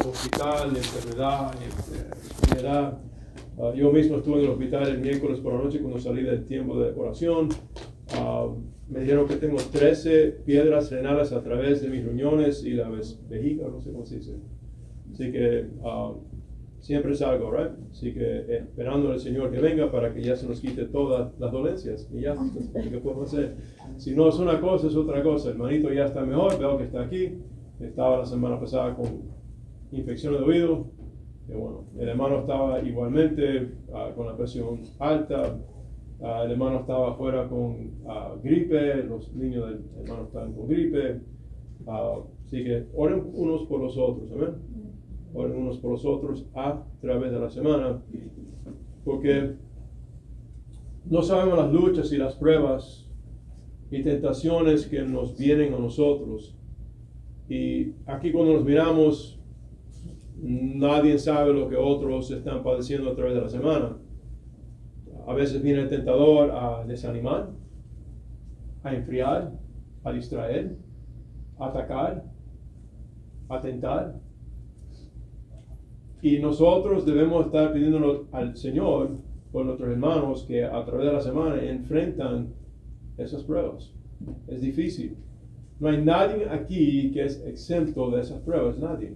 hospital, enfermedad, enfermedad. Yo mismo estuve en el hospital el miércoles por la noche cuando salí del tiempo de oración. Me dijeron que tengo 13 piedras renales a través de mis riñones y la vejiga, no sé cómo se dice. Así que siempre es algo, ¿right? Así que esperando al Señor que venga para que ya se nos quite todas las dolencias. Y ya, ¿qué podemos hacer? Si no es una cosa, es otra cosa. El hermanito ya está mejor, veo que está aquí. Estaba la semana pasada con infección de oído. Y bueno, el hermano estaba igualmente con la presión alta. El hermano estaba afuera con gripe. Los niños del hermano estaban con gripe. Así que oren unos por los otros, ¿amén? Oren unos por los otros a través de la semana, porque no sabemos las luchas y las pruebas y tentaciones que nos vienen a nosotros. Y aquí cuando nos miramos, nadie sabe lo que otros están padeciendo a través de la semana. A veces viene el tentador a desanimar, a enfriar, a distraer, a atacar, a tentar. Y nosotros debemos estar pidiéndolo al Señor por nuestros hermanos que a través de la semana enfrentan esas pruebas. Es difícil. No hay nadie aquí que es exento de esas pruebas, nadie.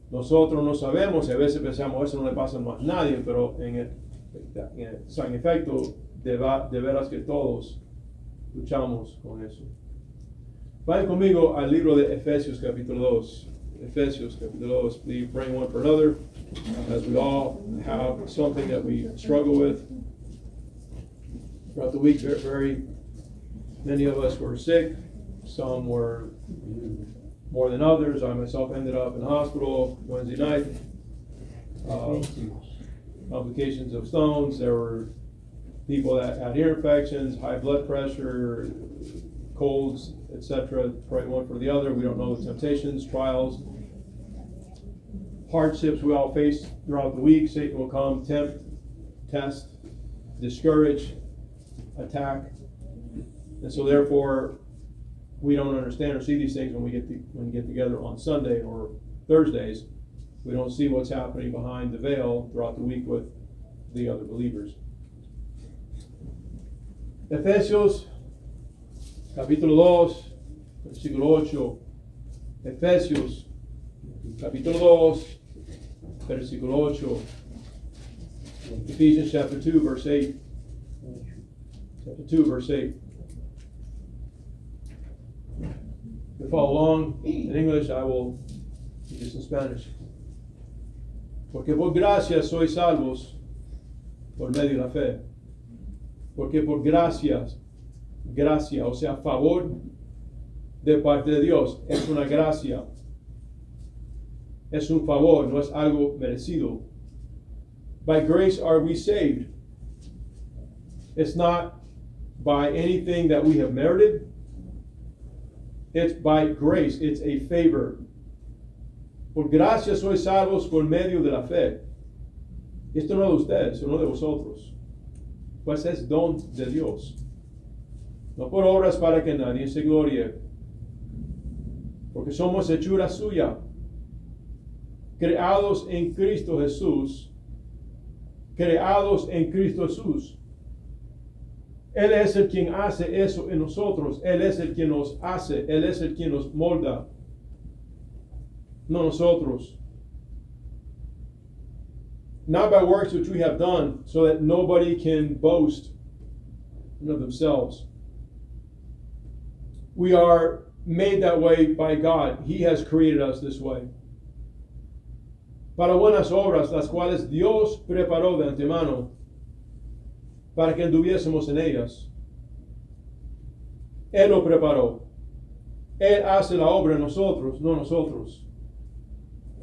Nosotros no sabemos y a veces pensamos eso no le pasa más a nadie, pero en efecto, de veras que todos luchamos con eso. Vayan conmigo al libro de Efesios capítulo 2. Efesios capítulo 2. Please praying one for another, as we all have something that we struggle with. Throughout the week, very many of us were sick. Some were more than others. I myself ended up in the hospital Wednesday night. Complications of stones. There were people that had ear infections, high blood pressure, colds, etc. Pray one for the other. We don't know the temptations, trials, hardships we all face throughout the week. Satan will come, tempt, test, discourage, attack. And so therefore, we don't understand or see these things when we get together on Sunday or Thursdays. We don't see what's happening behind the veil throughout the week with the other believers. Efesios capítulo 2, versículo 8. Efesios capítulo 2, versículo 8. Ephesians chapter 2, verse 8. Chapter 2, verse 8. If you follow along in English, I will do this in Spanish. Porque por gracia sois salvos por medio de la fe. Porque por gracia, o sea, favor de parte de Dios, es una gracia. Es un favor, no es algo merecido. By grace are we saved. It's not by anything that we have merited. It's by grace. It's a favor. Por gracia sois salvos por medio de la fe. Esto no de ustedes, sino de vosotros. Pues es don de Dios. No por obras para que nadie se glorie. Porque somos hechura suya, creados en Cristo Jesús. Creados en Cristo Jesús. Él es el quien hace eso en nosotros. Él es el quien nos hace. Él es el quien nos molda. No nosotros. Not by works which we have done, so that nobody can boast of themselves. We are made that way by God. He has created us this way. Para buenas obras, las cuales Dios preparó de antemano, para que anduviésemos en ellas. Él lo preparó. Él hace la obra en nosotros, no nosotros.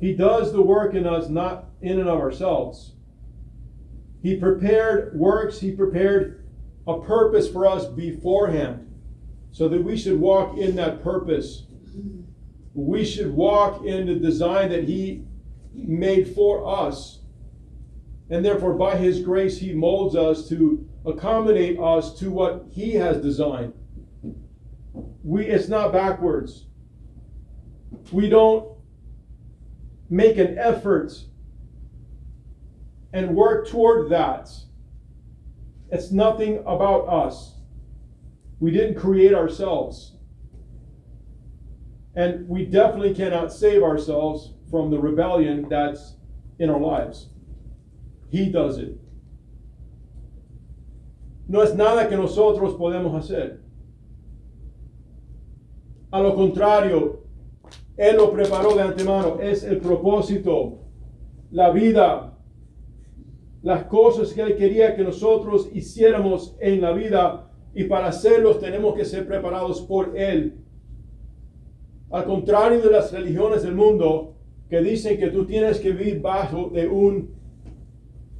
He does the work in us, not in and of ourselves. He prepared works, He prepared a purpose for us beforehand, so that we should walk in that purpose. We should walk in the design that He made for us. And therefore, by His grace, He molds us to accommodate us to what He has designed. It's not backwards. We don't make an effort and work toward that. It's nothing about us. We didn't create ourselves. And we definitely cannot save ourselves from the rebellion that's in our lives. He does it. No es nada que nosotros podemos hacer. A lo contrario, Él lo preparó de antemano. Es el propósito, la vida, las cosas que Él quería que nosotros hiciéramos en la vida, y para hacerlos tenemos que ser preparados por Él. Al contrario de las religiones del mundo que dicen que tú tienes que vivir bajo de un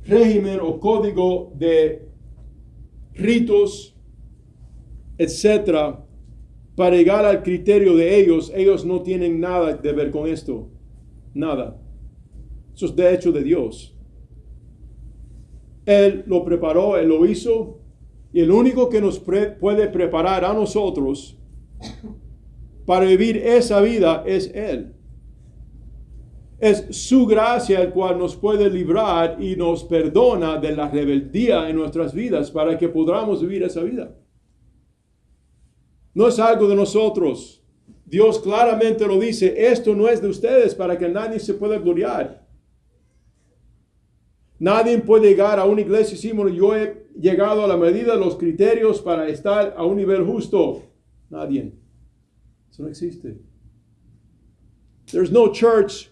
régimen o código de ritos, etcétera, para llegar al criterio de ellos no tienen nada que ver con esto. Nada. Eso es de hecho de Dios. Él lo preparó, Él lo hizo, y el único que nos puede preparar a nosotros para vivir esa vida es Él. Es su gracia el cual nos puede librar y nos perdona de la rebeldía en nuestras vidas para que podamos vivir esa vida. No es algo de nosotros. Dios claramente lo dice, esto no es de ustedes para que nadie se pueda gloriar. Nadie puede llegar a una iglesia y decir, bueno, yo he llegado a la medida de los criterios para estar a un nivel justo. Nadie. Eso no existe. There's no church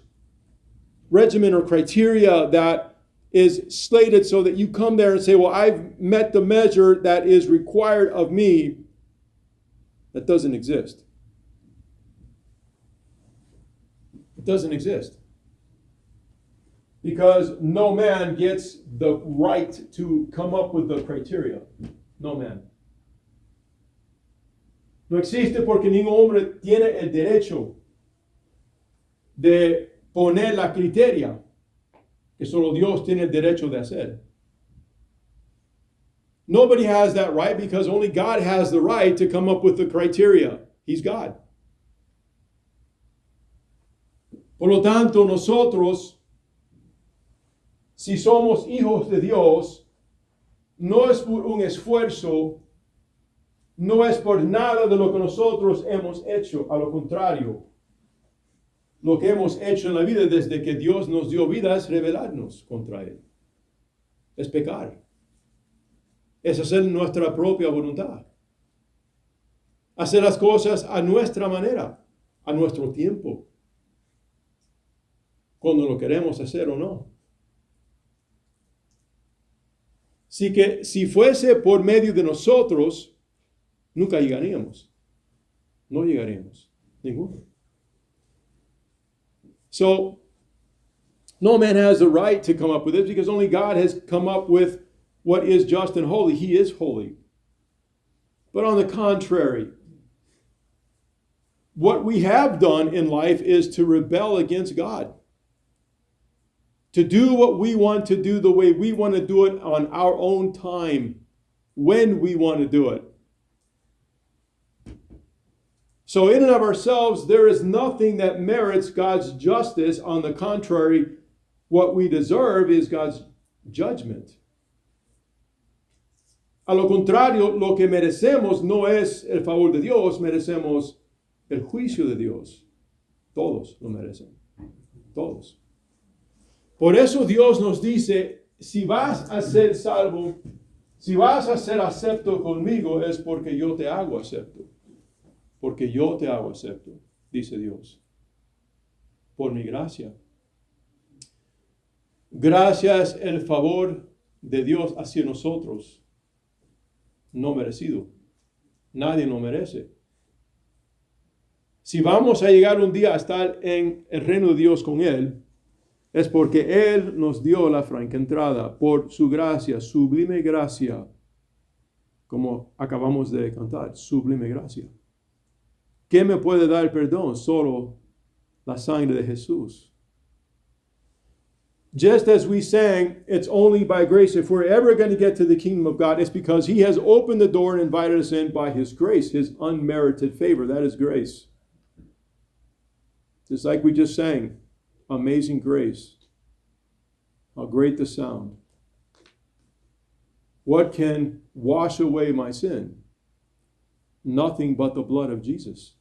regimen or criteria that is slated so that you come there and say, well, I've met the measure that is required of me. That doesn't exist. It doesn't exist. Because no man gets the right to come up with the criteria. No man. No existe porque ningún hombre tiene el derecho de poner la criteria que solo Dios tiene el derecho de hacer. Nobody has that right because only God has the right to come up with the criteria. He's God. Por lo tanto, nosotros, si somos hijos de Dios, no es por un esfuerzo, no es por nada de lo que nosotros hemos hecho. A lo contrario, lo que hemos hecho en la vida desde que Dios nos dio vida es rebelarnos contra Él. Es pecar. Es hacer nuestra propia voluntad. Hacer las cosas a nuestra manera, a nuestro tiempo. Cuando lo queremos hacer o no. Así que si fuese por medio de nosotros, nunca llegaríamos. No llegaríamos. Ninguno. So, no man has the right to come up with it because only God has come up with what is just and holy. He is holy. But on the contrary, what we have done in life is to rebel against God. To do what we want to do the way we want to do it on our own time, when we want to do it. So in and of ourselves, there is nothing that merits God's justice. On the contrary, what we deserve is God's judgment. A lo contrario, lo que merecemos no es el favor de Dios, merecemos el juicio de Dios. Todos lo merecen. Todos. Por eso Dios nos dice, si vas a ser salvo, si vas a ser acepto conmigo, es porque yo te hago acepto. Porque yo te hago acepto, dice Dios. Por mi gracia. Gracias el favor de Dios hacia nosotros. No merecido. Nadie lo merece. Si vamos a llegar un día a estar en el reino de Dios con Él, es porque Él nos dio la franca entrada por su gracia, sublime gracia, como acabamos de cantar, sublime gracia. ¿Qué me puede dar perdón? Solo la sangre de Jesús. Just as we sang, it's only by grace. If we're ever going to get to the kingdom of God, it's because He has opened the door and invited us in by His grace, His unmerited favor. That is grace. Just like we just sang. Amazing grace. How great the sound. What can wash away my sin? Nothing but the blood of Jesus.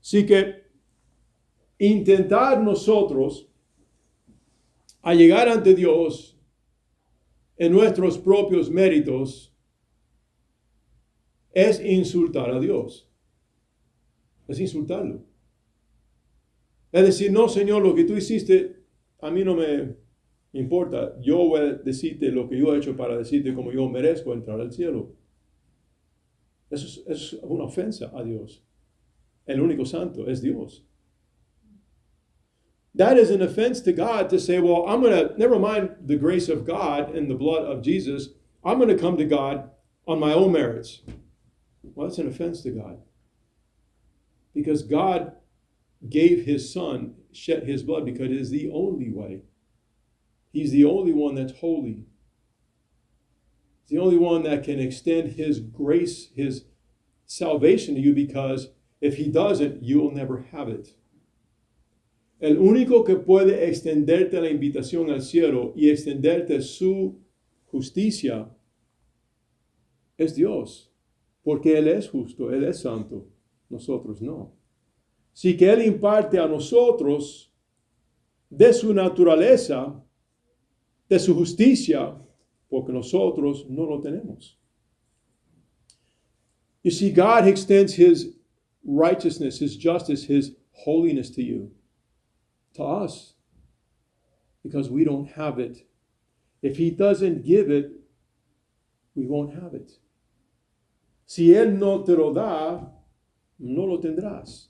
Así que intentar nosotros a llegar ante Dios en nuestros propios méritos es insultar a Dios. Es insultarlo. Es decir, no, Señor, lo que tú hiciste a mí no me importa. Yo voy a decirte lo que yo he hecho para decirte como yo merezco entrar al cielo. Eso es una ofensa a Dios. El único santo es Dios. That is an offense to God to say, well, I'm going to, never mind the grace of God and the blood of Jesus, I'm going to come to God on my own merits. Well, that's an offense to God. Because God gave his son, shed his blood, because it is the only way. He's the only one that's holy. He's the only one that can extend his grace, his salvation to you, because if he doesn't, you'll never have it. El único que puede extenderte la invitación al cielo y extenderte su justicia es Dios, porque Él es justo, Él es santo, nosotros no. Si que Él imparte a nosotros de su naturaleza, de su justicia, porque nosotros no lo tenemos. You see, God extends his righteousness, his justice, his holiness to you, to us, because we don't have it. If he doesn't give it, we won't have it. Si él no te lo da, no lo tendrás.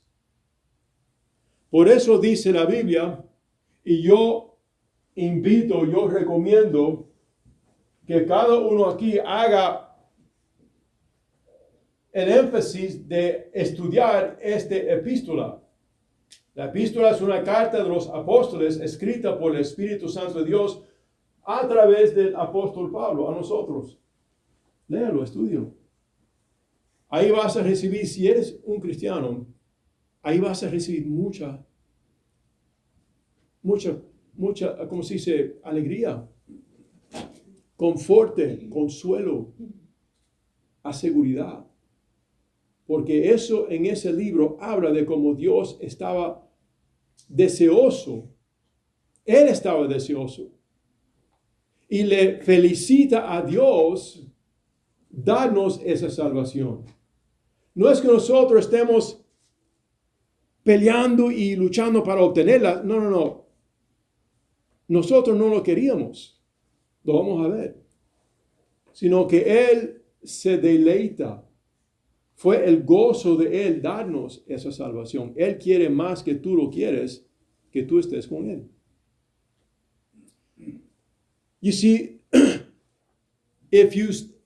Por eso dice la Biblia, y yo invito, yo recomiendo que cada uno aquí haga el énfasis de estudiar esta epístola. La epístola es una carta de los apóstoles escrita por el Espíritu Santo de Dios a través del apóstol Pablo a nosotros. Léalo, estúdialo. Ahí vas a recibir, si eres un cristiano, ahí vas a recibir mucha, ¿cómo se dice? Alegría, conforte, consuelo, seguridad. Porque eso en ese libro habla de cómo Dios estaba deseoso. Él estaba deseoso. Y le felicita a Dios darnos esa salvación. No es que nosotros estemos peleando y luchando para obtenerla. No. Nosotros no lo queríamos. Lo vamos a ver. Sino que Él se deleita. Fue el gozo de Él darnos esa salvación. Él quiere más que tú lo quieres, que tú estés con Él. You see,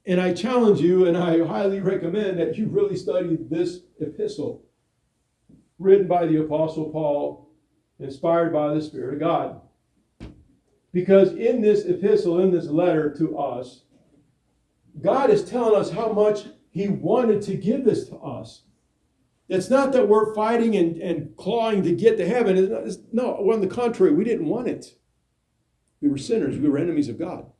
and I challenge you, and I highly recommend that you really study this epistle, written by the Apostle Paul, inspired by the Spirit of God. Because in this epistle, in this letter to us, God is telling us how much He wanted to give this to us. It's not that we're fighting and clawing to get to heaven. No, on the contrary, we didn't want it. We were sinners. We were enemies of God.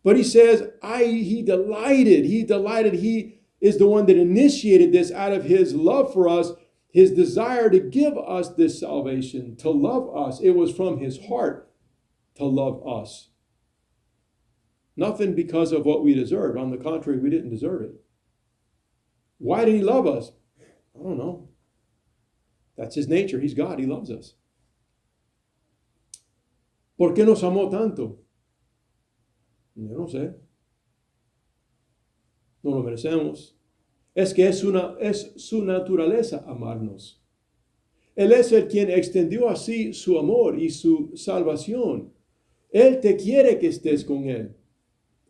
But he says, he delighted. He is the one that initiated this out of his love for us, his desire to give us this salvation, to love us. It was from his heart to love us. Nothing because of what we deserved. On the contrary, we didn't deserve it. Why did he love us? I don't know. That's his nature. He's God. He loves us. ¿Por qué nos amó tanto? Yo no sé. No lo merecemos. Es que es su naturaleza amarnos. Él es el quien extendió así su amor y su salvación. Él te quiere que estés con Él.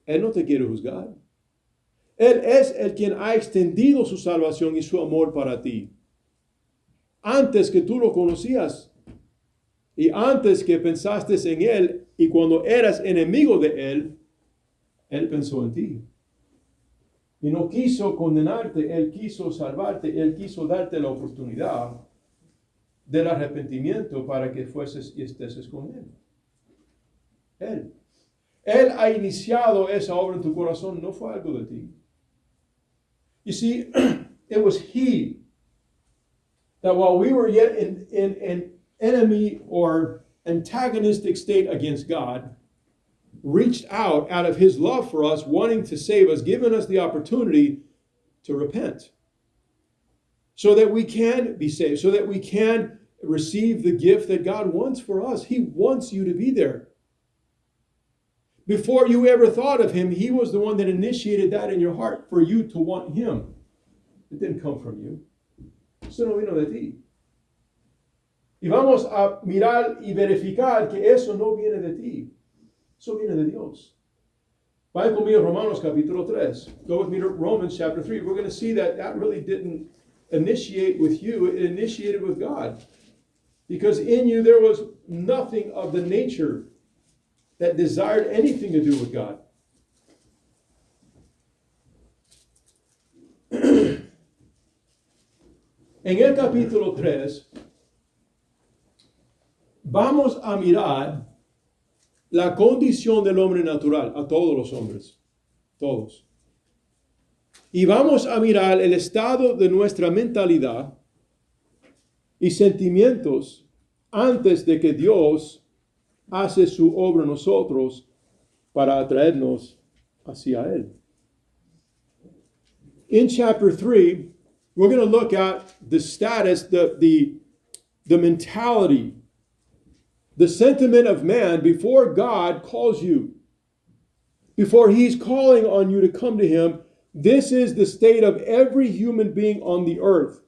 Él no te quiere juzgar. Él es el quien ha extendido su salvación y su amor para ti. Antes que tú lo conocías y antes que pensaste en Él y cuando eras enemigo de Él, Él pensó en ti. Y no quiso condenarte, Él quiso salvarte, Él quiso darte la oportunidad del arrepentimiento para que fueses y estés con Él. Él. Él ha iniciado esa obra en tu corazón, no fue algo de ti. You see, it was He that while we were yet in an enemy or antagonistic state against God, reached out of His love for us, wanting to save us, giving us the opportunity to repent. So that we can be saved, so that we can receive the gift that God wants for us. He wants you to be there. Before you ever thought of Him, He was the one that initiated that in your heart for you to want Him. It didn't come from you. Eso no vino de ti. Y vamos a mirar y verificar que eso no viene de ti. Eso viene de Dios. Vayan conmigo a Romanos capítulo 3. Go with me to Romans chapter 3. We're going to see that really didn't initiate with you. It initiated with God. Because in you there was nothing of the nature that desired anything to do with God. En el capítulo 3, vamos a mirar la condición del hombre natural, a todos los hombres, todos. Y vamos a mirar el estado de nuestra mentalidad y sentimientos antes de que Dios hace su obra en nosotros para atraernos hacia Él. In chapter 3, we're going to look at the status, the mentality, the sentiment of man before God calls you. Before He's calling on you to come to Him, this is the state of every human being on the earth.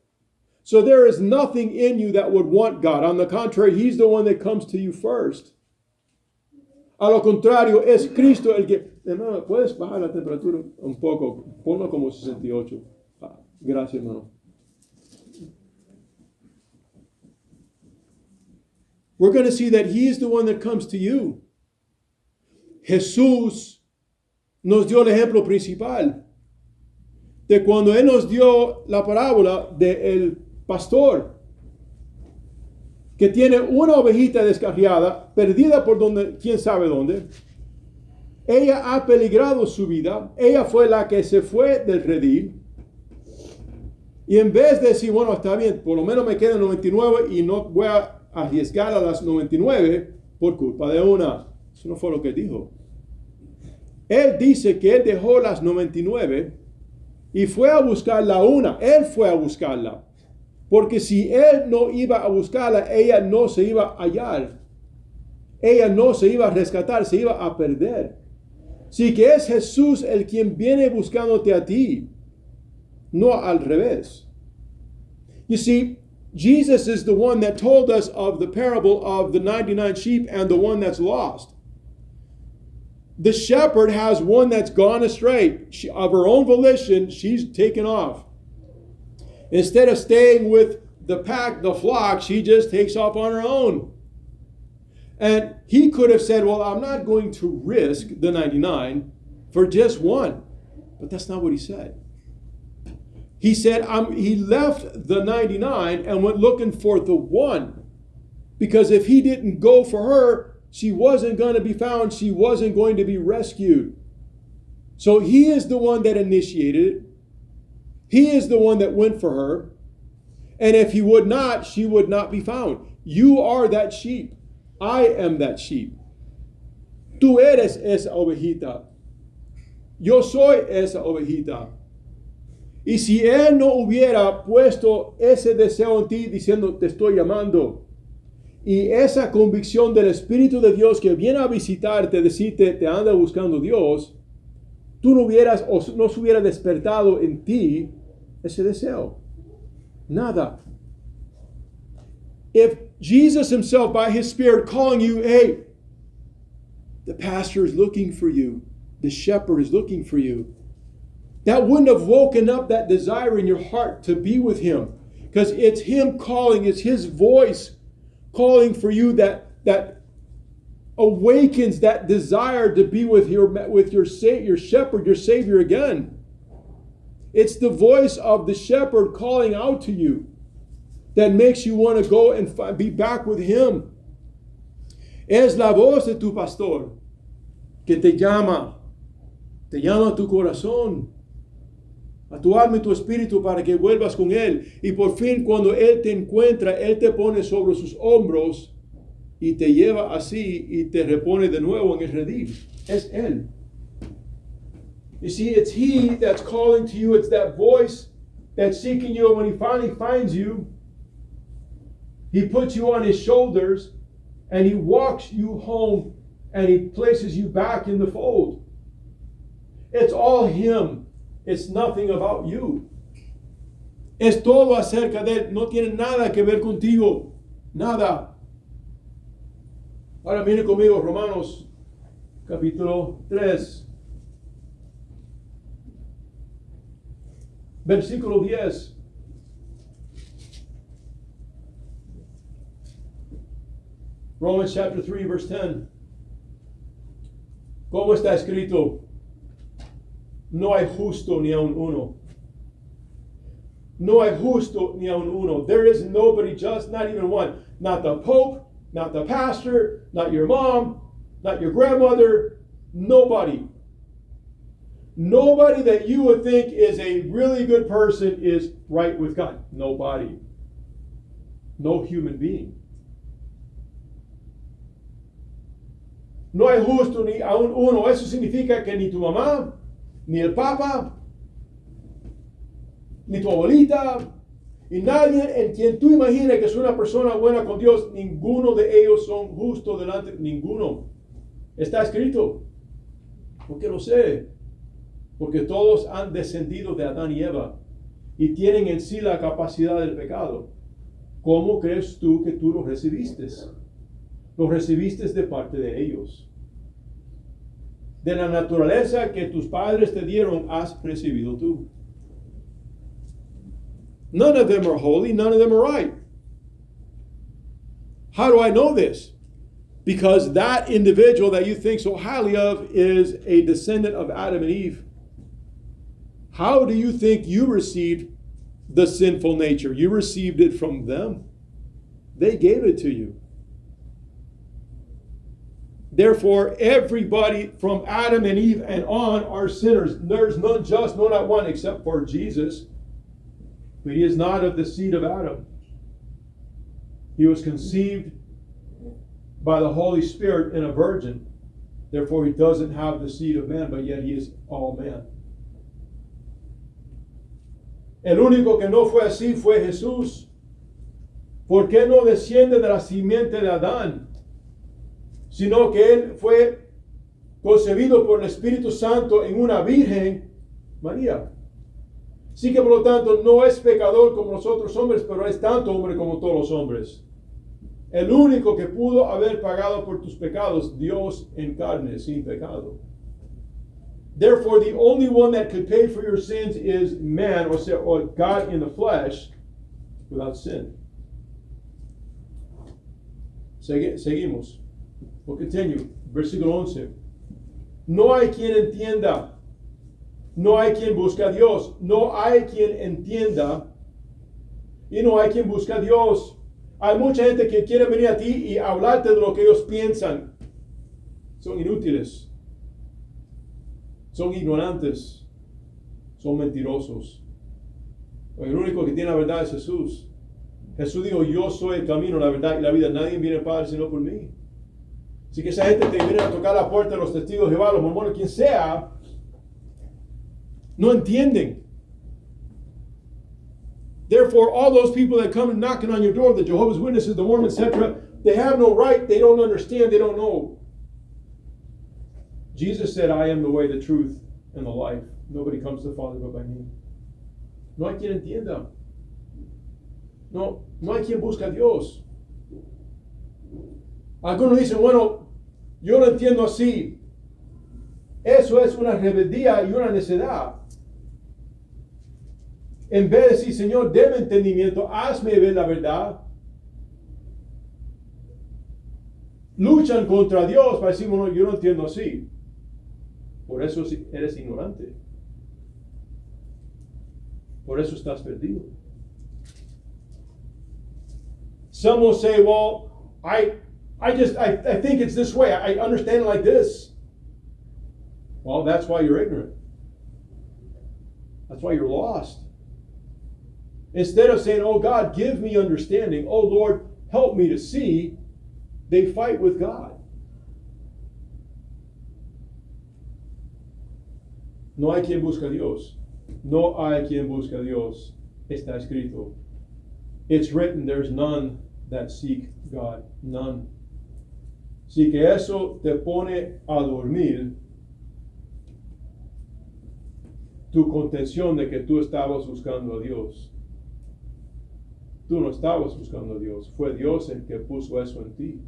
So there is nothing in you that would want God. On the contrary, He's the one that comes to you first. A lo contrario, es Cristo el que... Hermano, ¿puedes bajar la temperatura un poco? Ponlo como 68. Gracias, hermano. We're going to see that He is the one that comes to you. Jesús nos dio el ejemplo principal de cuando Él nos dio la parábola del pastor que tiene una ovejita descarriada, perdida por donde, quién sabe dónde. Ella ha peligrado su vida. Ella fue la que se fue del redil. Y en vez de decir, bueno, está bien, por lo menos me quedan 99 y no voy a arriesgar a las 99 por culpa de una. Eso no fue lo que dijo. Él dice que Él dejó las 99 y fue a buscar la una. Él fue a buscarla. Porque si Él no iba a buscarla, ella no se iba a hallar. Ella no se iba a rescatar, se iba a perder. Sí que es Jesús el quien viene buscándote a ti, no al revés. You see, Jesus is the one that told us of the parable of the 99 sheep and the one that's lost. The shepherd has one that's gone astray. Of her own volition, she's taken off. Instead of staying with the pack, the flock, she just takes off on her own. And He could have said, well, I'm not going to risk the 99 for just one. But that's not what He said. He said, He left the 99 and went looking for the one. Because if He didn't go for her, she wasn't going to be found. She wasn't going to be rescued. So He is the one that initiated it. He is the one that went for her. And if He would not, she would not be found. You are that sheep. I am that sheep. Tú eres esa ovejita. Yo soy esa ovejita. Y si Él no hubiera puesto ese deseo en ti diciendo, te estoy llamando, y esa convicción del Espíritu de Dios que viene a visitarte, decirte, te anda buscando Dios, tú no hubieras o no se hubiera despertado en ti ese deseo. Nada. If Jesus Himself, by His Spirit, calling you, hey, the pastor is looking for you, the shepherd is looking for you, that wouldn't have woken up that desire in your heart to be with Him. Because it's Him calling, it's His voice calling for you that awakens that desire to be with your shepherd, your Savior again. It's the voice of the shepherd calling out to you that makes you want to go and be back with Him. Es la voz de tu pastor que te llama a tu corazón, a tu alma y tu espíritu para que vuelvas con Él. Y por fin cuando Él te encuentra, Él te pone sobre sus hombros y te lleva así y te repone de nuevo en el redil. Es Él. You see, it's He that's calling to you. It's that voice that's seeking you. And when He finally finds you, He puts you on His shoulders and He walks you home and He places you back in the fold. It's all Him. It's nothing about you. Es todo acerca de Él. No tiene nada que ver contigo. Nada. Ahora mire conmigo Romanos capítulo 3. Versículo 10. Romans chapter 3 verse 10. ¿Cómo está escrito? No hay justo ni aun uno. No hay justo ni aun uno. There is nobody just, not even one. Not the Pope, not the pastor, not your mom, not your grandmother. Nobody. Nobody that you would think is a really good person is right with God. Nobody. No human being. No hay justo ni aun uno. Eso significa que ni tu mamá, ni el papa, ni tu abuelita, y nadie en quien tú imaginas que es una persona buena con Dios, ninguno de ellos son justos delante, ninguno. Está escrito. ¿Por qué lo sé? Porque todos han descendido de Adán y Eva y tienen en sí la capacidad del pecado. ¿Cómo crees tú que tú lo recibiste? Lo recibiste de parte de ellos. De la naturaleza que tus padres te dieron, has recibido tú. None of them are holy, none of them are right. How do I know this? Because that individual that you think so highly of is a descendant of Adam and Eve. How do you think you received the sinful nature? You received it from them. They gave it to you. Therefore, everybody from Adam and Eve and on are sinners. There's none just, no, not one, except for Jesus. But He is not of the seed of Adam. He was conceived by the Holy Spirit in a virgin. Therefore, He doesn't have the seed of man, but yet He is all man. El único que no fue así fue Jesús. ¿Por qué no desciende de la simiente de Adán? Sino que Él fue concebido por el Espíritu Santo en una virgen, María. Así que por lo tanto no es pecador como los otros hombres, pero es tanto hombre como todos los hombres. El único que pudo haber pagado por tus pecados, Dios en carne, sin pecado. Therefore, the only one that could pay for your sins is man, or God in the flesh, without sin. Seguimos. We'll continue. Versículo 11. No hay quien entienda. No hay quien busque a Dios. No hay quien entienda. Y no hay quien busque a Dios. Hay mucha gente que quiere venir a ti y hablarte de lo que ellos piensan. Son inútiles. Son ignorantes. Son mentirosos. El único que tiene la verdad es Jesús. Jesús dijo, yo soy el camino, la verdad y la vida. Nadie viene al Padre sino por mí. Así que esa gente te viene a tocar la puerta de los testigos de Jehová, los mormones, quien sea, no entienden. Therefore, all those people that come knocking on your door, the Jehovah's Witnesses, the Mormons, etc., they have no right, they don't understand, they don't know. Jesus said, I am the way, the truth, and the life. Nobody comes to the Father but by me. No hay quien entienda. No hay quien busque a Dios. Algunos dicen, bueno, yo lo entiendo así. Eso es una rebeldía y una necedad. En vez de decir, Señor, deme entendimiento, hazme ver la verdad. Luchan contra Dios para decir, bueno, yo no entiendo así. Por eso eres ignorante. Por eso estás perdido. Some will say, well, I think it's this way. I understand it like this. Well, that's why you're ignorant. That's why you're lost. Instead of saying, oh God, give me understanding. Oh Lord, help me to see. They fight with God. No hay quien busca a Dios. No hay quien busca a Dios. Está escrito. It's written, there's none that seek God. None. Si que eso te pone a dormir, tu contención de que tú estabas buscando a Dios. Tú no estabas buscando a Dios. Fue Dios el que puso eso en ti.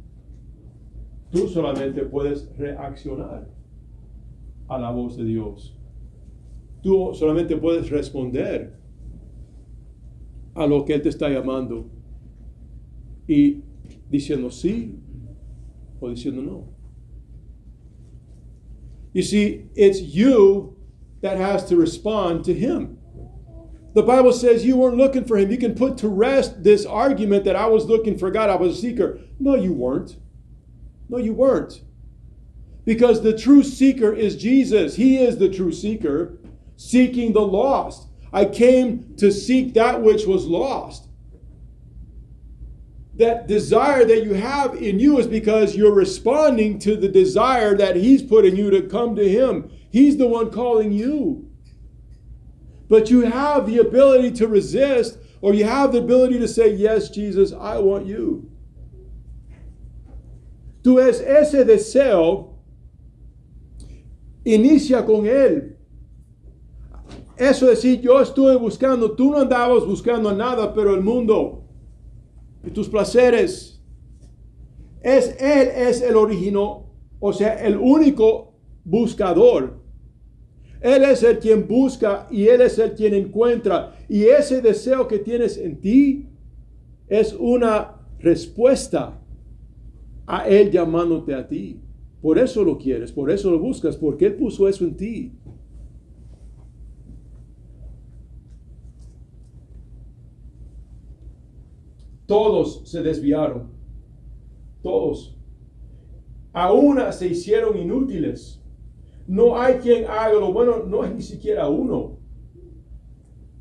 Tú solamente puedes reaccionar a la voz de Dios. Tú solamente puedes responder a lo que Él te está llamando y diciendo sí o diciendo no. You see, it's you that has to respond to Him. The Bible says you weren't looking for Him. You can put to rest this argument that I was looking for God, I was a seeker. No, you weren't. No, you weren't. Because the true seeker is Jesus. He is the true seeker, seeking the lost. I came to seek that which was lost. That desire that you have in you is because you're responding to the desire that He's put in you to come to Him. He's the one calling you. But you have the ability to resist, or you have the ability to say, yes, Jesus, I want you. Tú es ese deseo, inicia con Él. Eso es decir, yo estuve buscando, tú no andabas buscando nada, pero el mundo y tus placeres. Él es el original, o sea, el único buscador. Él es el quien busca y Él es el quien encuentra. Y ese deseo que tienes en ti es una respuesta a Él llamándote a ti. Por eso lo quieres, por eso lo buscas, porque Él puso eso en ti. Todos se desviaron. Todos. A una se hicieron inútiles. No hay quien haga lo bueno, no hay ni siquiera uno.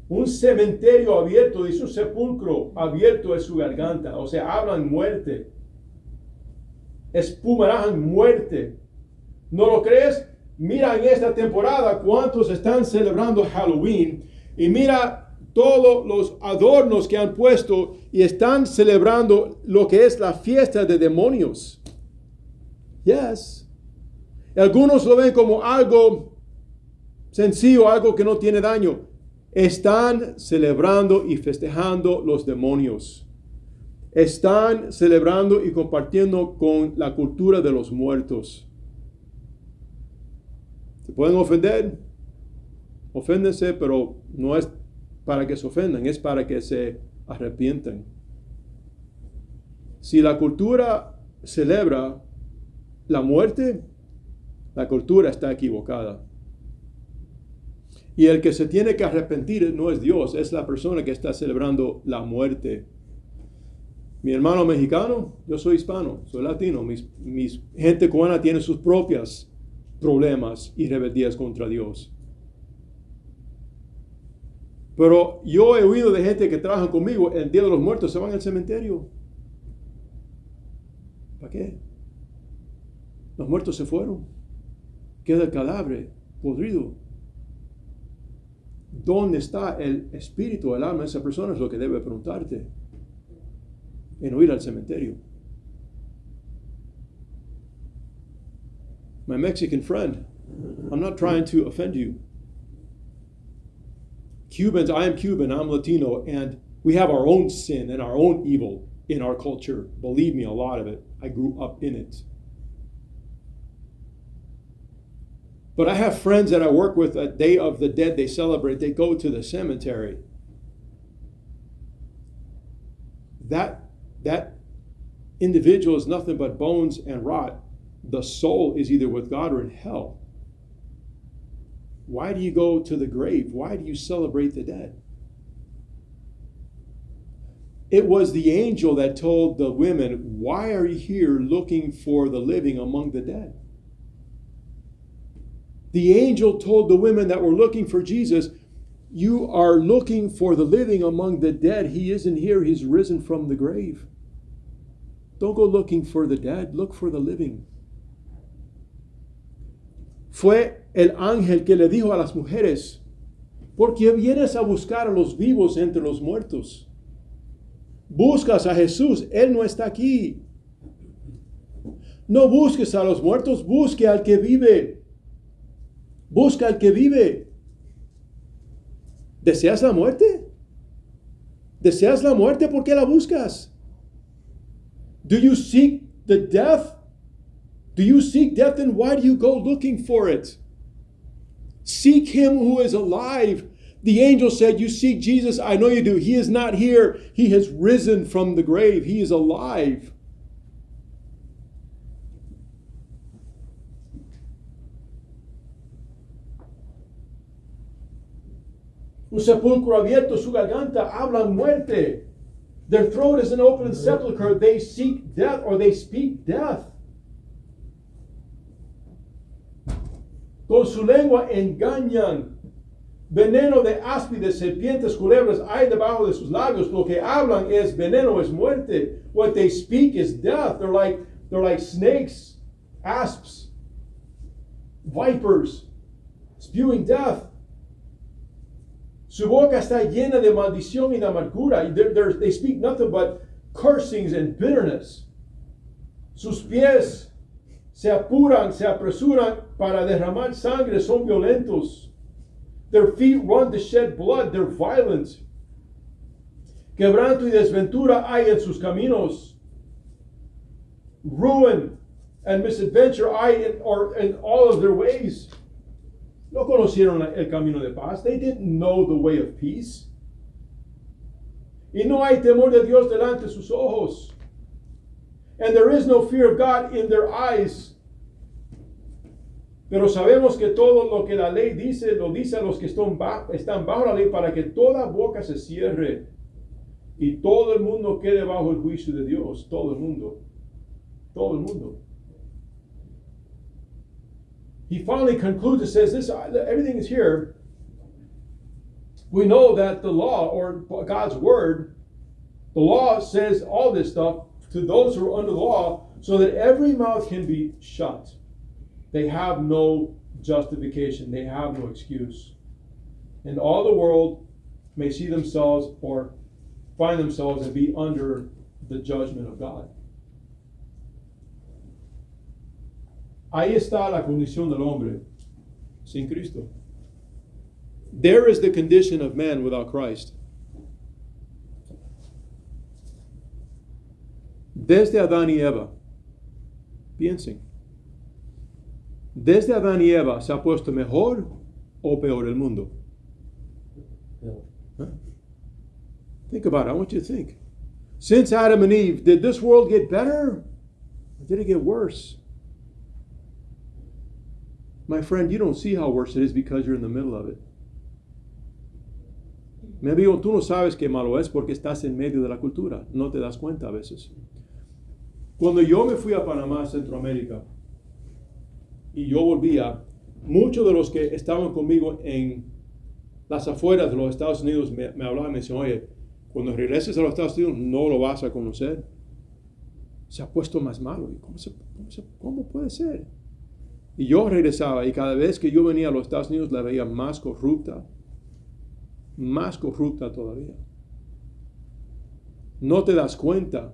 Un cementerio abierto, dice un sepulcro abierto es su garganta. O sea, hablan muerte. Espumarán muerte. ¿No lo crees? Mira en esta temporada cuántos están celebrando Halloween y mira todos los adornos que han puesto y están celebrando lo que es la fiesta de demonios. Yes. Algunos lo ven como algo sencillo, algo que no tiene daño. Están celebrando y festejando los demonios. Están celebrando y compartiendo con la cultura de los muertos. ¿Se pueden ofender? Oféndense, pero no es para que se ofendan, es para que se arrepientan. Si la cultura celebra la muerte, la cultura está equivocada. Y el que se tiene que arrepentir no es Dios, es la persona que está celebrando la muerte. Mi hermano mexicano, yo soy hispano, soy latino. Mis gente cubana tiene sus propios problemas y rebeldías contra Dios. Pero yo he oído de gente que trabaja conmigo, el Día de los Muertos se van al cementerio. ¿Para qué? Los muertos se fueron. Queda el cadáver podrido. ¿Dónde está el espíritu, el alma de esa persona? Es lo que debe preguntarte. En no ir al cementerio. My Mexican friend, I'm not trying to offend you. Cubans, I am Cuban, I'm Latino, and we have our own sin and our own evil in our culture. Believe me, a lot of it. I grew up in it. But I have friends that I work with, a Day of the Dead, they celebrate, they go to the cemetery. That individual is nothing but bones and rot. The soul is either with God or in hell. Why do you go to the grave? Why do you celebrate the dead? It was the angel that told the women, why are you here looking for the living among the dead? The angel told the women that were looking for Jesus, you are looking for the living among the dead. He isn't here. He's risen from the grave. Don't go looking for the dead. Look for the living. Fue el ángel que le dijo a las mujeres, ¿por qué vienes a buscar a los vivos entre los muertos? Buscas a Jesús. Él no está aquí. No busques a los muertos. Busque al que vive. Busca al que vive. ¿Deseas la muerte? ¿Deseas la muerte? ¿Por qué la buscas? Do you seek the death? Do you seek death, and why do you go looking for it? Seek him who is alive. The angel said, you seek Jesus. I know you do. He is not here. He has risen from the grave. He is alive. Un sepulcro abierto, su garganta, hablan muerte. Their throat is an open sepulchre. They seek death, or they speak death. Con su lengua engañan. Veneno de áspides, serpientes, culebras hay debajo de sus labios. Lo que hablan es veneno, es muerte. What they speak is death. They're like snakes, asps, vipers, spewing death. Su boca está llena de maldición y de amargura. They speak nothing but cursings and bitterness. Sus pies se apuran, se apresuran para derramar sangre, son violentos. Their feet run to shed blood, they're violent. Quebranto y desventura hay en sus caminos. Ruin and misadventure hay in all of their ways. No conocieron el camino de paz. They didn't know the way of peace. Y no hay temor de Dios delante de sus ojos. And there is no fear of God in their eyes. Pero sabemos que todo lo que la ley dice, lo dice a los que están bajo la ley, para que toda boca se cierre y todo el mundo quede bajo el juicio de Dios. Todo el mundo. Todo el mundo. He finally concludes and says, this, everything is here. We know that the law, or God's word, the law says all this stuff to those who are under the law, so that every mouth can be shut. They have no justification. They have no excuse. And all the world may see themselves or find themselves and be under the judgment of God. Ahí está la condición del hombre sin Cristo. There is the condition of man without Christ. Desde Adán y Eva, piensen, desde Adán y Eva se ha puesto mejor o peor el mundo. Huh? Think about it. I want you to think. Since Adam and Eve, did this world get better or did it get worse? My friend, you don't see how worse it is because you're in the middle of it. Mi amigo, tú no sabes qué malo es porque estás en medio de la cultura. No te das cuenta a veces. Cuando yo me fui a Panamá, Centroamérica, y yo volvía, muchos de los que estaban conmigo en las afueras de los Estados Unidos me hablaban y me decían, oye, cuando regreses a los Estados Unidos no lo vas a conocer. Se ha puesto más malo. ¿Cómo puede ser? Y yo regresaba y cada vez que yo venía a los Estados Unidos la veía más corrupta todavía. No te das cuenta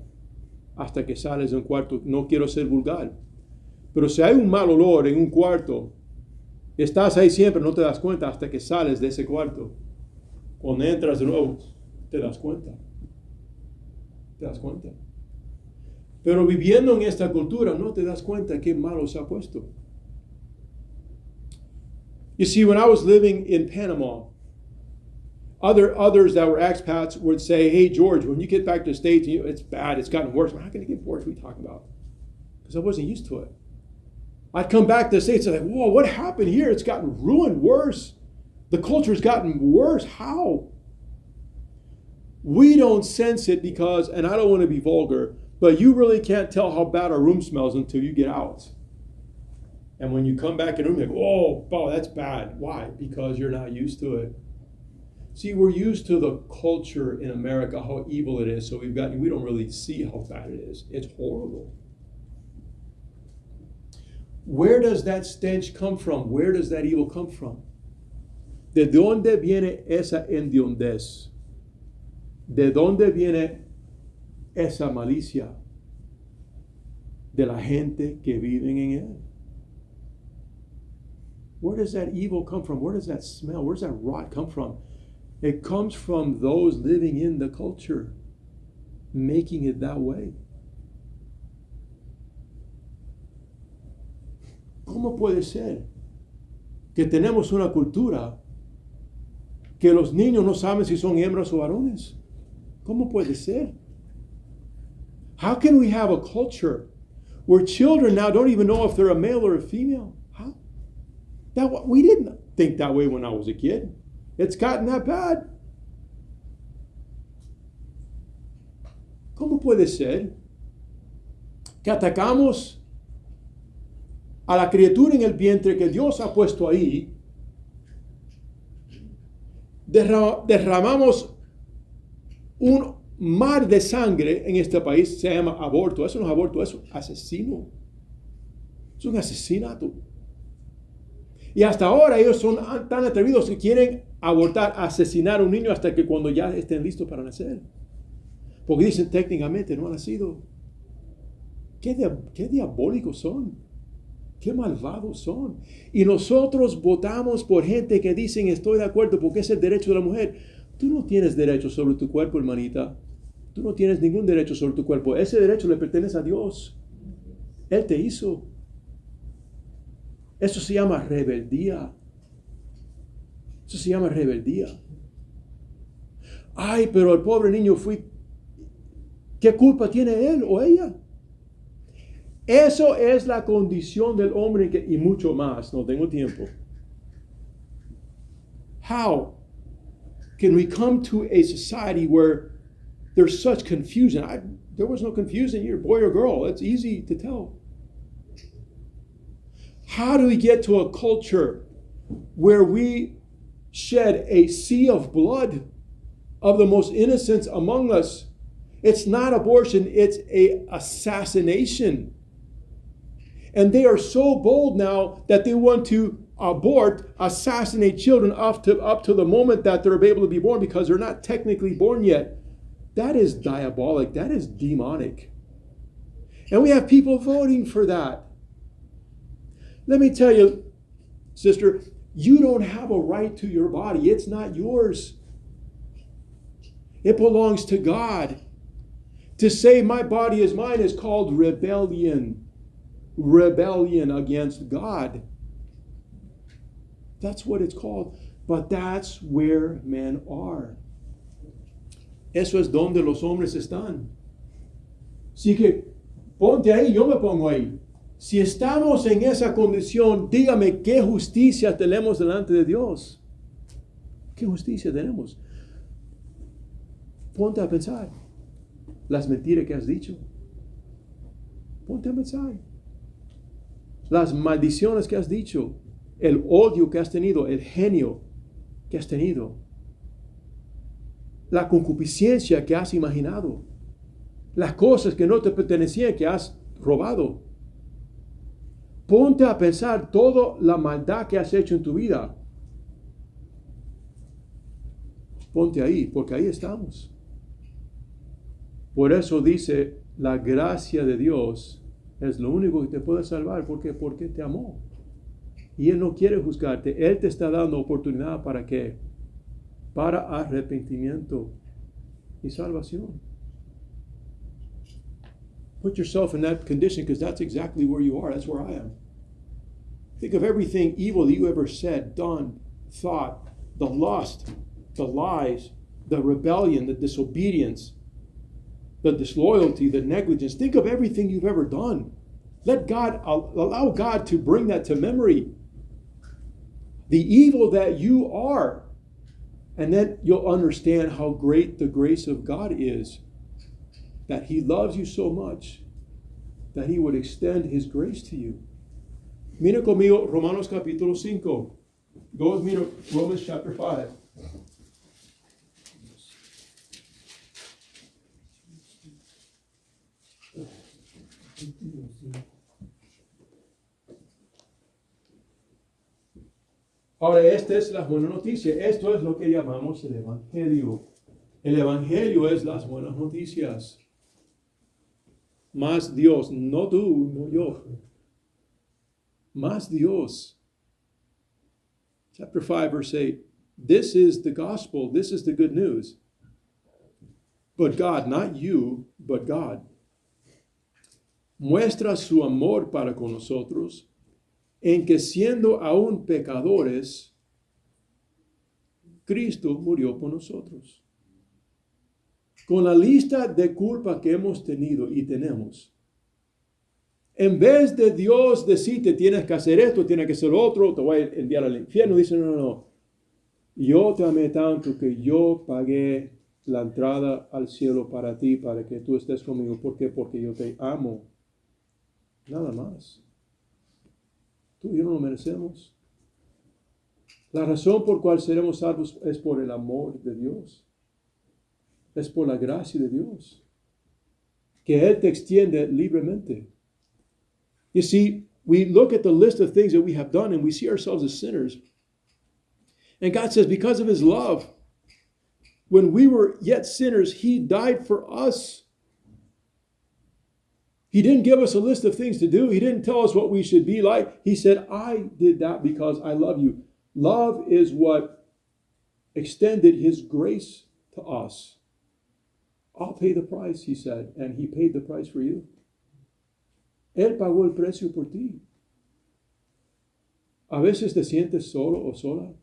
hasta que sales de un cuarto. No quiero ser vulgar, pero si hay un mal olor en un cuarto, estás ahí siempre, no te das cuenta hasta que sales de ese cuarto. Cuando entras de nuevo, te das cuenta. Pero viviendo en esta cultura, no te das cuenta qué malo se ha puesto. You see, when I was living in Panama, others that were expats would say, hey, George, when you get back to the States, it's bad, it's gotten worse. Well, how can it get worse? What are you talking about? Because I wasn't used to it. I'd come back to the States and I'm like, whoa, what happened here? It's gotten ruined worse. The culture's gotten worse. How? We don't sense it because, and I don't want to be vulgar, but you really can't tell how bad our room smells until you get out. And when you come back in the room, you go, oh, wow, that's bad. Why? Because you're not used to it. See, we're used to the culture in America, how evil it is, so we don't really see how bad it is. It's horrible. Where does that stench come from? Where does that evil come from? ¿De dónde viene esa hediondez? ¿De dónde viene esa malicia? De la gente que viven en él. Where does that evil come from? Where does that smell? Where does that rot come from? It comes from those living in the culture, making it that way. ¿Cómo puede ser que tenemos una cultura que los niños no saben si son hembras o varones? ¿Cómo puede ser? How can we have a culture where children now don't even know if they're a male or a female? How? We didn't think that way when I was a kid. It's gotten that bad. ¿Cómo puede ser que atacamos a la criatura en el vientre que Dios ha puesto ahí? Derramamos un mar de sangre en este país, se llama aborto. Eso no es aborto, eso es asesino. Es un asesinato. Y hasta ahora ellos son tan atrevidos que quieren abortar, asesinar a un niño hasta que cuando ya estén listos para nacer. Porque dicen técnicamente no ha nacido. ¿Qué diabólicos son? ¿Qué malvados son? Y nosotros votamos por gente que dicen estoy de acuerdo porque es el derecho de la mujer. Tú no tienes derecho sobre tu cuerpo, hermanita. Tú no tienes ningún derecho sobre tu cuerpo. Ese derecho le pertenece a Dios. Él te hizo. Eso se llama rebeldía. Eso se llama rebeldía. Ay, pero el pobre niño ¿qué culpa tiene él o ella? Eso es la condición del hombre y mucho más. No tengo tiempo. How can we come to a society where there's such confusion? There was no confusion. You're a boy or girl. It's easy to tell. How do we get to a culture where we shed a sea of blood of the most innocents among us? It's not abortion, it's an assassination. And they are so bold now that they want to assassinate children up to the moment that they're able to be born because they're not technically born yet. That is diabolic. That is demonic. And we have people voting for that. Let me tell you, sister, you don't have a right to your body. It's not yours. It belongs to God. To say my body is mine is called rebellion. Rebellion against God. That's what it's called. But that's where men are. Eso es donde los hombres están. Así que ponte ahí, yo me pongo ahí. Si estamos en esa condición, dígame qué justicia tenemos delante de Dios. ¿Qué justicia tenemos? Ponte a pensar las mentiras que has dicho. Ponte a pensar las maldiciones que has dicho, el odio que has tenido, el genio que has tenido, la concupiscencia que has imaginado, las cosas que no te pertenecían que has robado. Ponte a pensar toda la maldad que has hecho en tu vida. Ponte ahí, porque ahí estamos. Por eso dice, la gracia de Dios es lo único que te puede salvar, porque te amó. Y Él no quiere juzgarte. Él te está dando oportunidad ¿para qué? Para arrepentimiento y salvación. Put yourself in that condition because that's exactly where you are. That's where I am. Think of everything evil that you ever said, done, thought, the lust, the lies, the rebellion, the disobedience, the disloyalty, the negligence. Think of everything you've ever done. Allow God to bring that to memory. The evil that you are. And then you'll understand how great the grace of God is, that He loves you so much that He would extend His grace to you. Mira conmigo Romanos capítulo 5. Go with me to Romans chapter 5. Ahora, esta es la buena noticia. Esto es lo que llamamos el Evangelio. El Evangelio es las buenas noticias. Más Dios, no tú, no yo. Más Dios. Chapter 5, verse 8. This is the gospel. This is the good news. But God, not you, but God, muestra su amor para con nosotros en que siendo aún pecadores, Cristo murió por nosotros. Con la lista de culpa que hemos tenido y tenemos, en vez de Dios decirte tienes que hacer esto, tienes que hacer lo otro, te voy a enviar al infierno, dice no. Yo te amé tanto que yo pagué la entrada al cielo para ti, para que tú estés conmigo. ¿Por qué? Porque yo te amo. Nada más. Tú y yo no lo merecemos. La razón por cual seremos salvos es por el amor de Dios. Es por la gracia de Dios. Que Él te extiende libremente. You see, we look at the list of things that we have done and we see ourselves as sinners. And God says, because of His love, when we were yet sinners, He died for us. He didn't give us a list of things to do. He didn't tell us what we should be like. He said, I did that because I love you. Love is what extended His grace to us. I'll pay the price, He said, and He paid the price for you. Él pagó el precio por ti. A veces te sientes solo o sola.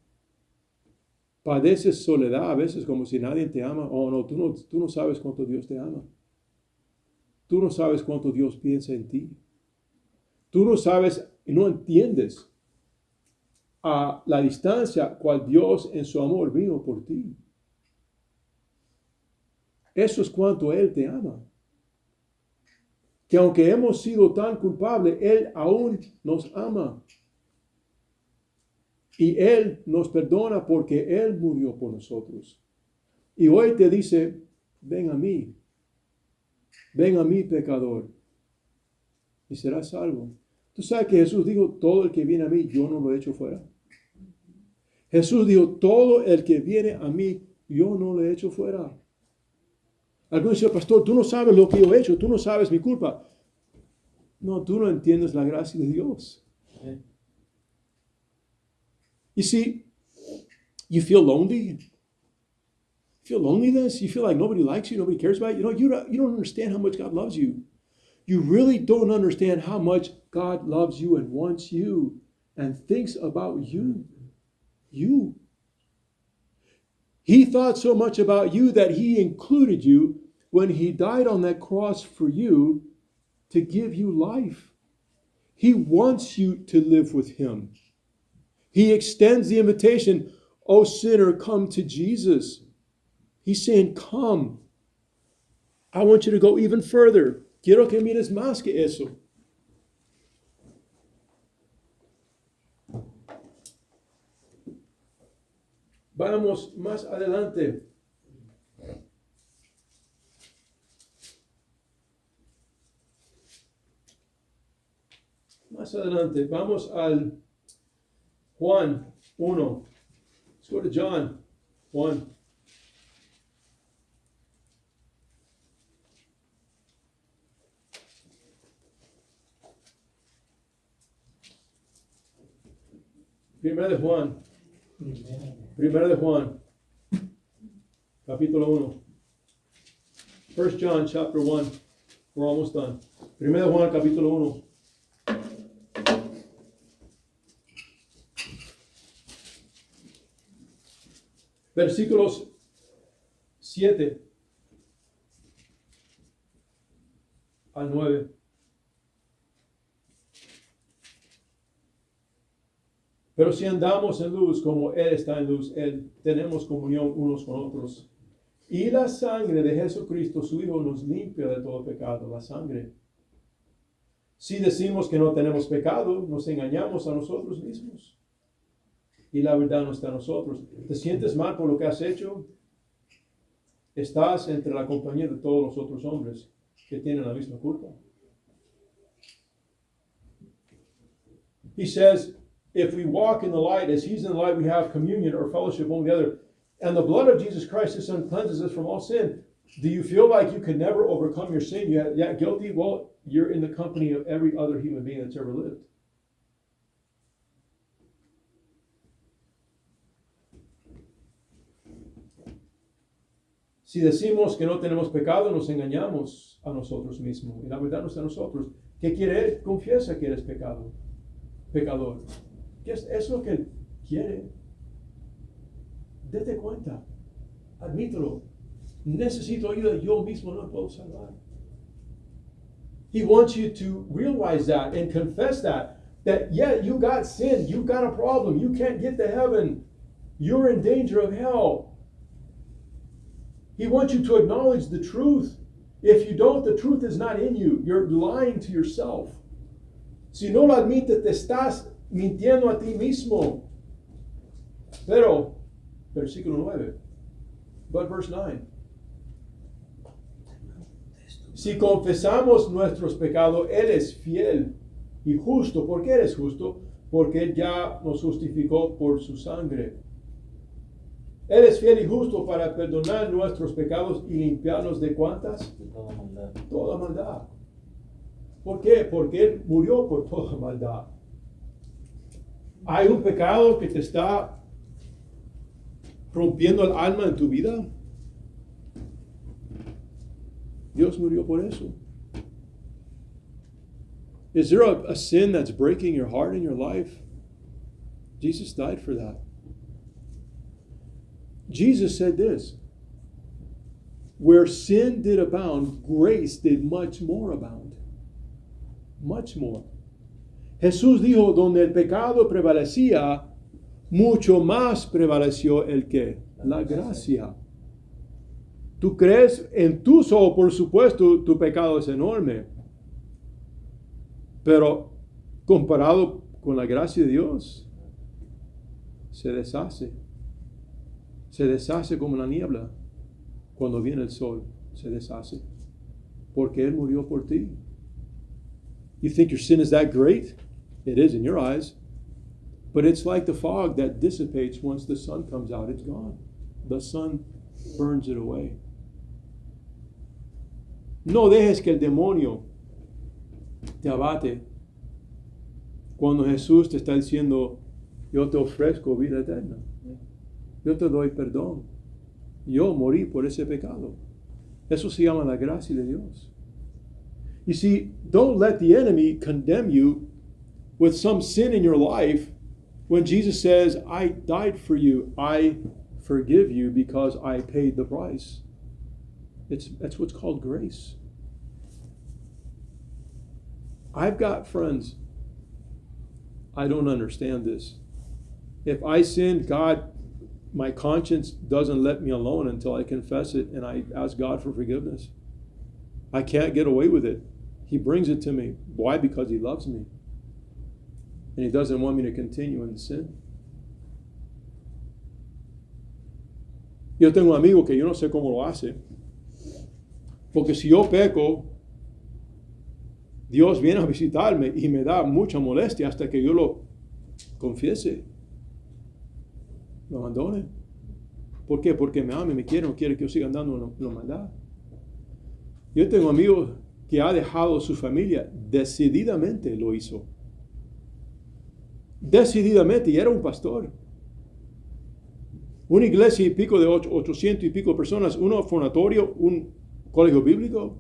Padeces soledad a veces como si nadie te ama. Oh, no, tú no sabes cuánto Dios te ama. Tú no sabes cuánto Dios piensa en ti. Tú no sabes y no entiendes a la distancia cual Dios en su amor vino por ti. Eso es cuánto Él te ama. Que aunque hemos sido tan culpables, Él aún nos ama. Y Él nos perdona porque Él murió por nosotros. Y hoy te dice, ven a mí, pecador, y serás salvo. Tú sabes que Jesús dijo, todo el que viene a mí, yo no lo echo fuera. Jesús dijo, todo el que viene a mí, yo no lo echo fuera. Algunos dicen, pastor, tú no sabes lo que yo he hecho, tú no sabes mi culpa. No, tú no entiendes la gracia de Dios. You see, you feel lonely. You feel loneliness. You feel like nobody likes you, nobody cares about you. You don't understand how much God loves you. You really don't understand how much God loves you and wants you and thinks about you. You. He thought so much about you that He included you when He died on that cross for you to give you life. He wants you to live with Him. He extends the invitation, oh sinner, come to Jesus. He's saying, come. I want you to go even further. Quiero que mires más que eso. Vamos más adelante. Más adelante, vamos al Juan 1. Let's go to John 1. Primera de Juan. Primera de Juan. Capítulo 1. 1 John chapter 1. We're almost done. Primera de Juan capítulo 1. Versículos 7 al 9. Pero si andamos en luz como Él está en luz, tenemos comunión unos con otros. Y la sangre de Jesucristo, su Hijo, nos limpia de todo pecado, la sangre. Si decimos que no tenemos pecado, nos engañamos a nosotros mismos. Y la verdad no está en nosotros. ¿Te sientes mal por lo que has hecho? Estás entre la compañía de todos los otros hombres que tienen la misma culpa. He says, if we walk in the light, as He's in the light, we have communion or fellowship one with the other. And the blood of Jesus Christ, His Son, cleanses us from all sin. Do you feel like you can never overcome your sin? You're guilty? Well, you're in the company of every other human being that's ever lived. Si decimos que no tenemos pecado, nos engañamos a nosotros mismos. Y la verdad no está en nosotros. ¿Qué quiere Él? Confiesa que eres pecador. ¿Qué es lo que Él quiere? Date cuenta. Admítelo. Necesito ayuda. Yo mismo no puedo salvar. He wants you to realize that and confess that. That, yeah, you got sin. You got a problem. You can't get to heaven. You're in danger of hell. He wants you to acknowledge the truth. If you don't, the truth is not in you. You're lying to yourself. Si no lo admites, te estás mintiendo a ti mismo. Pero, versículo 9. But verse 9. Si confesamos nuestros pecados, Él es fiel y justo. ¿Por qué Él es justo? Porque Él ya nos justificó por su sangre. Él es fiel y justo para perdonar nuestros pecados y limpiarnos de ¿cuántas? De toda maldad. Toda maldad. ¿Por qué? Porque Él murió por toda maldad. ¿Hay un pecado que te está rompiendo el alma en tu vida? Dios murió por eso. Is there a sin that's breaking your heart in your life? Jesus died for that. Jesus said this, where sin did abound, grace did much more abound. Much more. Jesús dijo, donde el pecado prevalecía, mucho más prevaleció el que, la gracia. Tú crees en tu solo, por supuesto, tu pecado es enorme. Pero comparado con la gracia de Dios, se deshace. Se deshace como la niebla. Cuando viene el sol, se deshace. Porque Él murió por ti. You think your sin is that great? It is in your eyes. But it's like the fog that dissipates once the sun comes out. It's gone. The sun burns it away. No dejes que el demonio te abate cuando Jesús te está diciendo, yo te ofrezco vida eterna. Yo te doy perdón. Yo morí por ese pecado. Eso se llama la gracia de Dios. You see, don't let the enemy condemn you with some sin in your life when Jesus says, I died for you. I forgive you because I paid the price. That's what's called grace. I've got friends. I don't understand this. If I sinned, God, my conscience doesn't let me alone until I confess it and I ask God for forgiveness. I can't get away with it. He brings it to me. Why? Because He loves me. And He doesn't want me to continue in sin. Yo tengo un amigo que yo no sé cómo lo hace. Porque si yo peco, Dios viene a visitarme y me da mucha molestia hasta que yo lo confiese. Lo abandone. ¿Por qué? Porque me ama y me quiere, no quiere que yo siga andando en la maldad. Yo tengo amigos que ha dejado su familia, decididamente lo hizo. Decididamente, y era un pastor. Una iglesia y pico de 800 y pico personas, un orfanatorio, un colegio bíblico,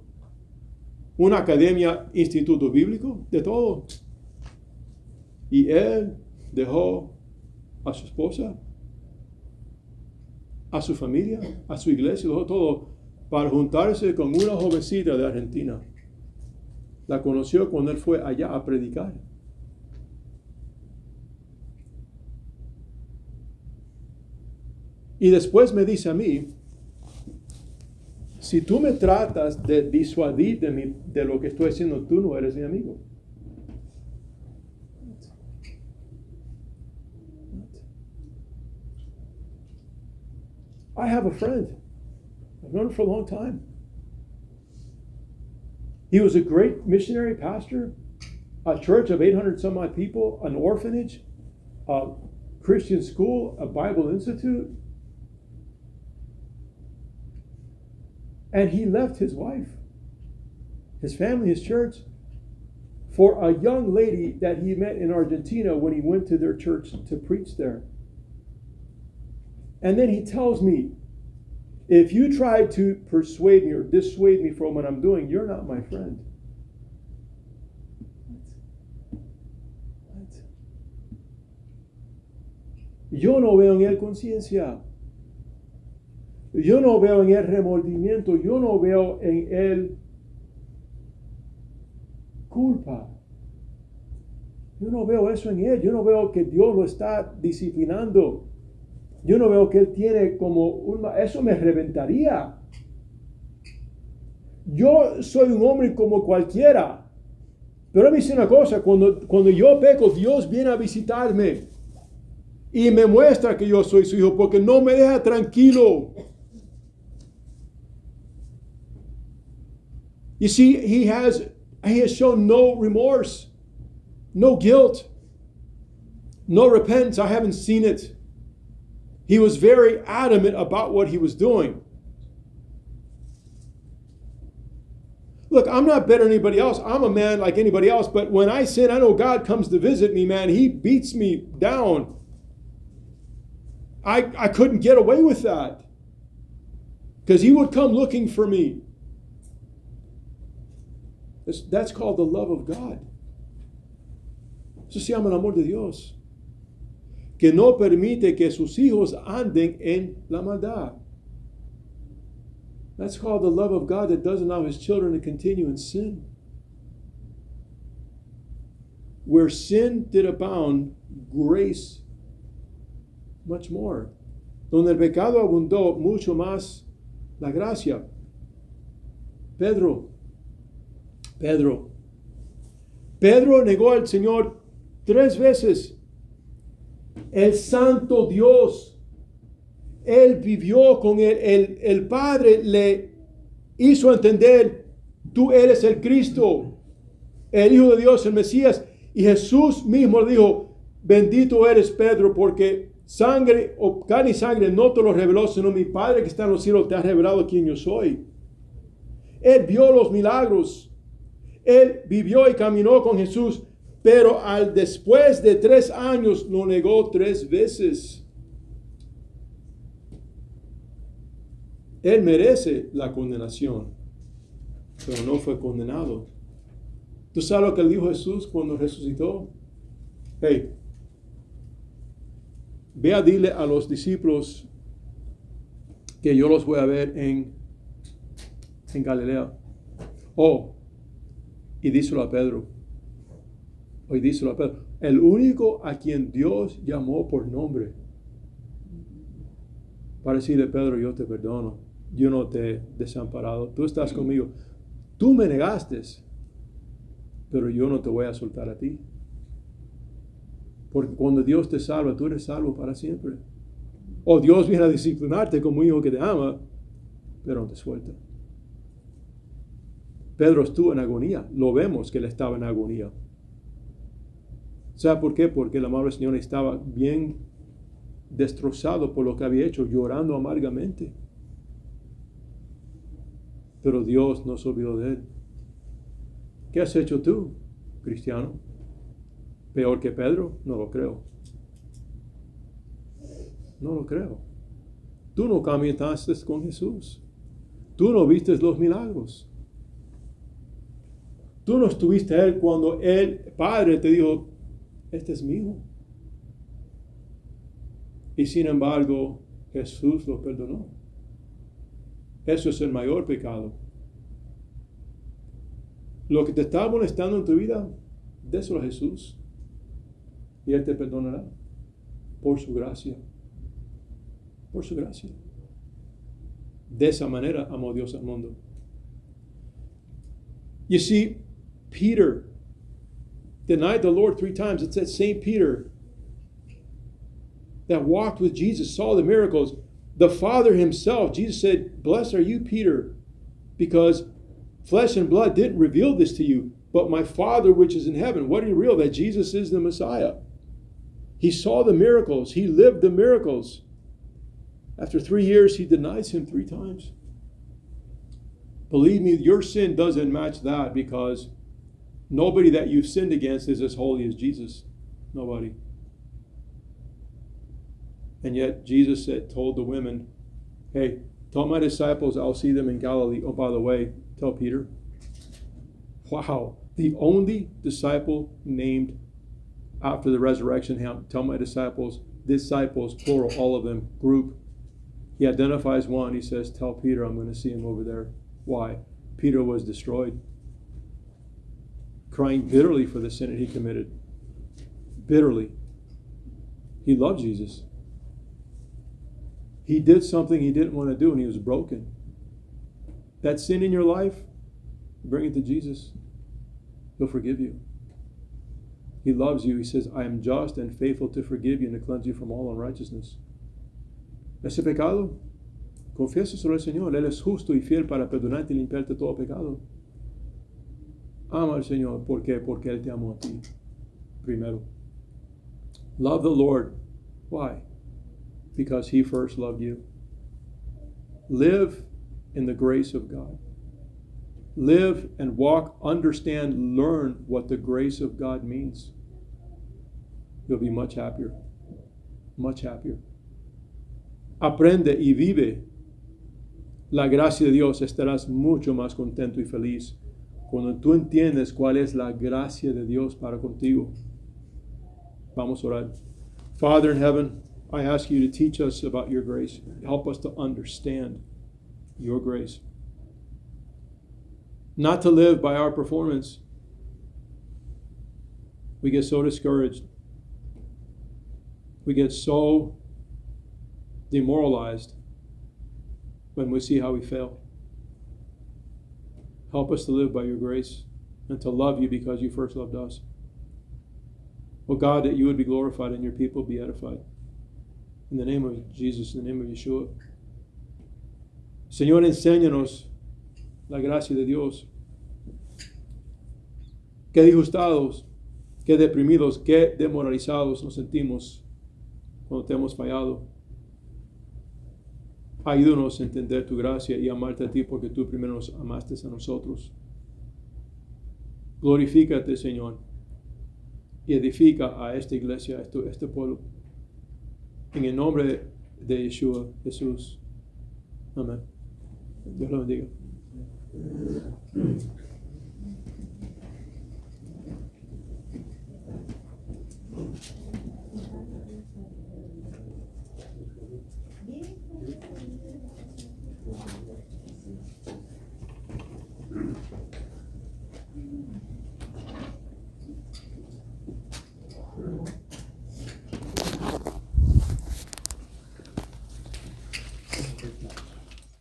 una academia, instituto bíblico, de todo. Y él dejó a su esposa, a su familia, a su iglesia, dejó todo para juntarse con una jovencita de Argentina. La conoció cuando él fue allá a predicar. Y después me dice a mí, si tú me tratas de disuadir de lo que estoy haciendo, tú no eres mi amigo. I have a friend. I've known him for a long time. He was a great missionary pastor, a church of 800 some odd people, an orphanage, a Christian school, a Bible institute. And he left his wife, his family, his church, for a young lady that he met in Argentina when he went to their church to preach there. And then he tells me, if you try to persuade me or dissuade me from what I'm doing, you're not my friend. What? Yo no veo en él conciencia. Yo no veo en él remordimiento. Yo no veo en él culpa. Yo no veo eso en él. Yo no veo que Dios lo está disciplinando. Yo no veo que él tiene como eso me reventaría. Yo soy un hombre como cualquiera. Pero me dice una cosa, cuando yo peco, Dios viene a visitarme y me muestra que yo soy su hijo porque no me deja tranquilo. You see, he has shown no remorse, no guilt, no repentance. I haven't seen it. He was very adamant about what he was doing. Look, I'm not better than anybody else. I'm a man like anybody else, but when I sin, I know God comes to visit me, man. He beats me down. I couldn't get away with that because he would come looking for me. That's called the love of God. Eso se llama el amor de Dios, que no permite que sus hijos anden en la maldad. That's called the love of God that doesn't allow his children to continue in sin. Where sin did abound, grace much more. Donde el pecado abundó, mucho más la gracia. Pedro negó al Señor 3 veces. El santo Dios, él vivió con él. El Padre le hizo entender, tú eres el Cristo, el Hijo de Dios, el Mesías. Y Jesús mismo le dijo, bendito eres Pedro, porque sangre o carne y sangre no te lo reveló, sino mi Padre que está en los cielos te ha revelado quién yo soy. Él vio los milagros. Él vivió y caminó con Jesús, pero después de 3 años lo negó 3 veces. Él merece la condenación, pero no fue condenado. ¿Tú sabes lo que dijo Jesús cuando resucitó? Hey, ve a dile a los discípulos que yo los voy a ver en Galilea. Y díselo a Pedro. El único a quien Dios llamó por nombre. Para decirle, Pedro, yo te perdono. Yo no te he desamparado. Tú estás conmigo. Tú me negaste, pero yo no te voy a soltar a ti. Porque cuando Dios te salva, tú eres salvo para siempre. O Dios viene a disciplinarte como un hijo que te ama, pero no te suelta. Pedro estuvo en agonía. Lo vemos que él estaba en agonía. ¿Sabe por qué? Porque el amado Señor estaba bien destrozado por lo que había hecho, llorando amargamente. Pero Dios no se olvidó de él. ¿Qué has hecho tú, cristiano? ¿Peor que Pedro? No lo creo. No lo creo. Tú no caminaste con Jesús. Tú no viste los milagros. Tú no estuviste a él cuando el Padre te dijo, este es mi hijo. Y sin embargo, Jesús lo perdonó. Eso es el mayor pecado. Lo que te está molestando en tu vida, déselo a Jesús. Y Él te perdonará por su gracia. por su gracia. De esa manera amó Dios al mundo. You see, Peter denied the Lord 3 times. It said St. Peter that walked with Jesus, saw the miracles. The Father himself, Jesus said, blessed are you, Peter, because flesh and blood didn't reveal this to you, but my Father which is in heaven. What did he reveal? That Jesus is the Messiah. He saw the miracles. He lived the miracles. After 3 years, he denies him 3 times. Believe me, your sin doesn't match that, because nobody that you've sinned against is as holy as Jesus. Nobody. And yet Jesus told the women, hey, tell my disciples I'll see them in Galilee. Oh, by the way, tell Peter. Wow. The only disciple named after the resurrection, tell my disciples, plural, all of them, group. He identifies one. He says, tell Peter I'm going to see him over there. Why? Peter was destroyed, crying bitterly for the sin that he committed. Bitterly. He loved Jesus. He did something he didn't want to do, and he was broken. That sin in your life, bring it to Jesus. He'll forgive you. He loves you. He says, I am just and faithful to forgive you and to cleanse you from all unrighteousness. Ese pecado, confiésaselo al Señor. Él es justo y fiel para perdonarte y limpiarte todo pecado. Ama al Señor. ¿Por qué? Porque Él te amó a ti primero. Love the Lord. Why? Because he first loved you. Live in the grace of God. Live and walk, understand, learn what the grace of God means. You'll be much happier. Much happier. Aprende y vive la gracia de Dios. Estarás mucho más contento y feliz cuando tú entiendes cuál es la gracia de Dios para contigo. Vamos a orar. Father in heaven, I ask you to teach us about your grace. Help us to understand your grace. Not to live by our performance. We get so discouraged. We get so demoralized when we see how we fail. Help us to live by your grace and to love you because you first loved us. Oh God, that you would be glorified and your people be edified. In the name of Jesus, in the name of Yeshua. Señor, enséñanos la gracia de Dios. Qué disgustados, qué deprimidos, qué demoralizados nos sentimos cuando te hemos fallado. Ayúdanos a entender tu gracia y amarte a ti porque tú primero nos amaste a nosotros. Glorifícate, Señor, y edifica a esta iglesia, a este pueblo. En el nombre de Yeshua, Jesús. Amén. Dios lo bendiga.